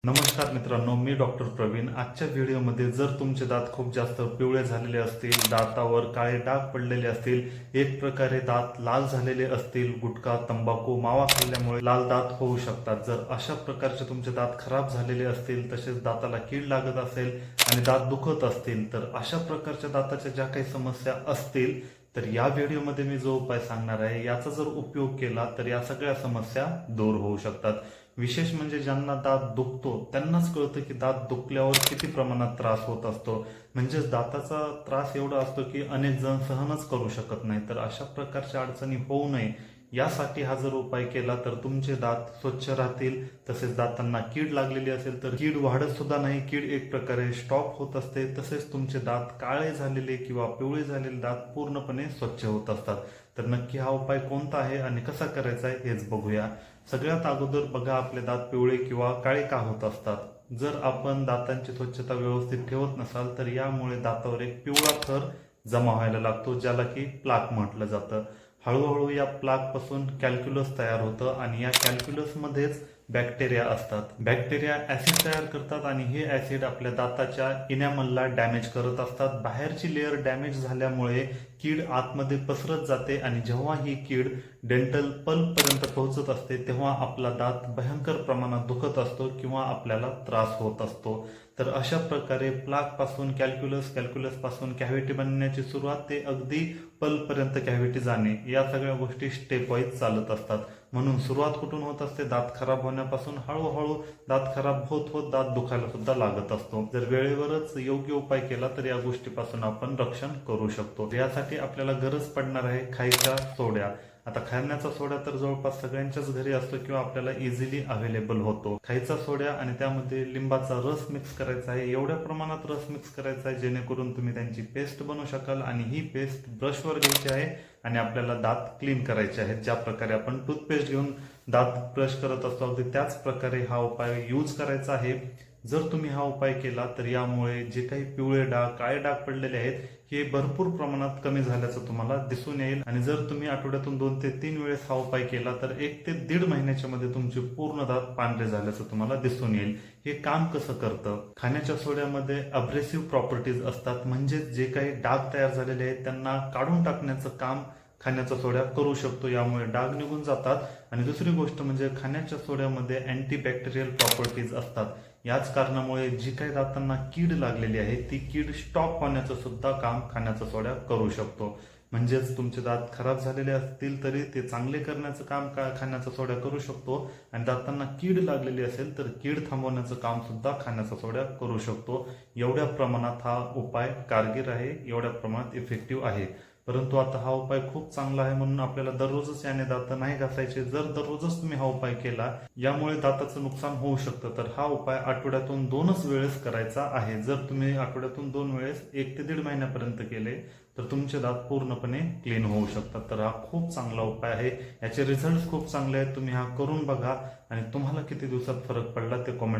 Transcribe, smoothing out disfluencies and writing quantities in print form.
नमस्कार मित्रांनो, मी डॉक्टर प्रवीण. आजच्या व्हिडिओमध्ये जर तुमचे दात खूप जास्त पिवळे झालेले असतील, दातावर काळे डाग पडलेले असतील, एक प्रकारे दात लाल झालेले असतील, गुटखा, तंबाखू, मावा खाल्ल्यामुळे लाल दात होऊ शकतात. जर अशा प्रकारचे तुमचे दात खराब झालेले असतील, तसेच दाताला कीड लागत असेल आणि दात दुखत असतील, तर अशा प्रकारच्या दाताच्या ज्या काही समस्या असतील तर या व्हिडिओमध्ये मी जो उपाय सांगणार आहे याचा जर उपयोग केला तर या सगळ्या समस्या दूर होऊ शकतात. विशेष म्हणजे ज्यांना दात दुखतो त्यांनाच कळतं की दात दुखल्यावर किती प्रमाणात त्रास होत असतो. म्हणजेच दाताचा त्रास एवढा असतो की अनेक जण सहनच करू शकत नाही. तर अशा प्रकारच्या अडचणी होऊ नये यासाठी हा जर उपाय केला तर तुमचे दात स्वच्छ राहतील. तसेच दातांना कीड लागलेली असेल तर कीड वाढत सुद्धा नाही, कीड एक प्रकारे स्टॉप होत असते. तसेच तुमचे दात काळे झालेले किंवा पिवळे झालेले दात पूर्णपणे स्वच्छ होत असतात. तर नक्की हा उपाय कोणता आहे आणि कसा करायचा आहे हेच बघूया. सगळ्यात अगोदर बघा, आपले दात पिवळे किंवा काळे का होत असतात. जर आपण दातांची स्वच्छता व्यवस्थित ठेवत नसाल तर यामुळे दातावर एक पिवळा थर जमा व्हायला लागतो, ज्याला की प्लाक म्हटलं जातं. हळूहळू या प्लाक पासून कॅल्क्युलस तयार होतं आणि या कॅल्क्युलसमध्येच बॅक्टेरिया असतात. बॅक्टेरिया ऍसिड तयार करतात आणि हे ऍसिड आपल्या दाताच्या इनॅमलला डॅमेज करत असतात. बाहेरची लेअर डॅमेज झाल्यामुळे कीड आतमध्ये पसरत जाते आणि जेव्हा ही कीड डेंटल पल्प पर्यंत पोहोचत असते तेव्हा आपला दात भयंकर प्रमाणात दुखत असतो किंवा आपल्याला त्रास होत असतो. तर अशा प्रकारे प्लाक पासून कॅल्क्युलस पासून कॅव्हिटी बनण्याची सुरुवात ते अगदी पल्प पर्यंत कॅव्हिटी जाणे, या सगळ्या गोष्टी स्टेप वाईज चालत असतात. म्हणून सुरुवात कुठून होत असते? दात खराब होण्यापासून हळूहळू दात खराब होत होत दात दुखायला सुद्धा लागत असतो. जर वेळेवरच योग्य उपाय केला तर या गोष्टीपासून आपण रक्षण करू शकतो. यासाठी आपल्याला गरज पडणार आहे खायच्या सोड्या. आता खाण्याचा सोडा तर जवळपास सगळ्यांच्याच घरी असतो किंवा आपल्याला इझिली अवेलेबल होतो. खायचा सोड्या आणि त्यामध्ये लिंबाचा रस मिक्स करायचा आहे. एवढ्या प्रमाणात रस मिक्स करायचा आहे जेणेकरून तुम्ही त्यांची पेस्ट बनवू शकाल आणि ही पेस्ट ब्रशवर घ्यायची आहे आणि आपल्याला दात क्लीन करायचे आहेत. ज्या प्रकारे आपण टूथपेस्ट घेऊन दात ब्रश करत असतो अगदी त्याच प्रकारे हा उपाय यूज करायचा आहे. जर तुम्ही हा उपाय केला तर यामुळे जे काही पिवळे डाग, काळे डाग पडलेले आहेत हे भरपूर प्रमाणात कमी झाल्याचं तुम्हाला दिसून येईल. आणि जर तुम्ही आठवड्यातून 2 ते 3 वेळेस हा उपाय केला तर 1 ते 1.5 महिन्याच्या मध्ये तुमचे पूर्ण दात पांढरे झाल्याचं तुम्हाला दिसून येईल. हे काम कसं करतं? खाण्याच्या सोड्यामध्ये अब्रेसिव्ह प्रॉपर्टीज असतात, म्हणजे जे काही डाग तयार झालेले आहेत त्यांना काढून टाकण्याचं काम खाण्याचा सोडा करू शकतो. यामुळे डाग निघून जातात. आणि दुसरी गोष्ट म्हणजे खाण्याच्या सोड्यामध्ये अँटीबॅक्टेरियल प्रॉपर्टीज असतात. याच कारणामुळे जी काही दातांना कीड लागलेली आहे ती कीड स्टॉप होण्याचं सुद्धा काम खाण्याचा सोडा करू शकतो. म्हणजेच तुमचे दात खराब झालेले असतील तरी ते चांगले करण्याचं काम खाण्याचा सोडा करू शकतो. आणि दातांना कीड लागलेली असेल तर कीड थांबवण्याचं काम सुद्धा खाण्याचा सोडा करू शकतो. एवढ्या प्रमाणात हा उपाय कारगर आहे, एवढ्या प्रमाणात इफेक्टिव्ह आहे. परंतु आता हा उपाय खूप चांगला आहे म्हणून आपल्याला दररोजच याने दात नाही घासायचे. जर दररोजच तुम्ही हा उपाय केला यामुळे दाताचं नुकसान होऊ शकतं. तर हा उपाय आठवड्यातून 2च वेळेस करायचा आहे. जर तुम्ही आठवड्यातून 2 वेळेस 1 ते 1.5 महिन्यापर्यंत केले तर तुमचे दात पूर्णपणे क्लीन होऊ शकतात. तर हा खूप चांगला उपाय आहे. याचे रिझल्ट खूप चांगले आहेत. तुम्ही हा करून बघा आणि तुम्हाला किती दिवसात फरक पडला ते कॉमेंट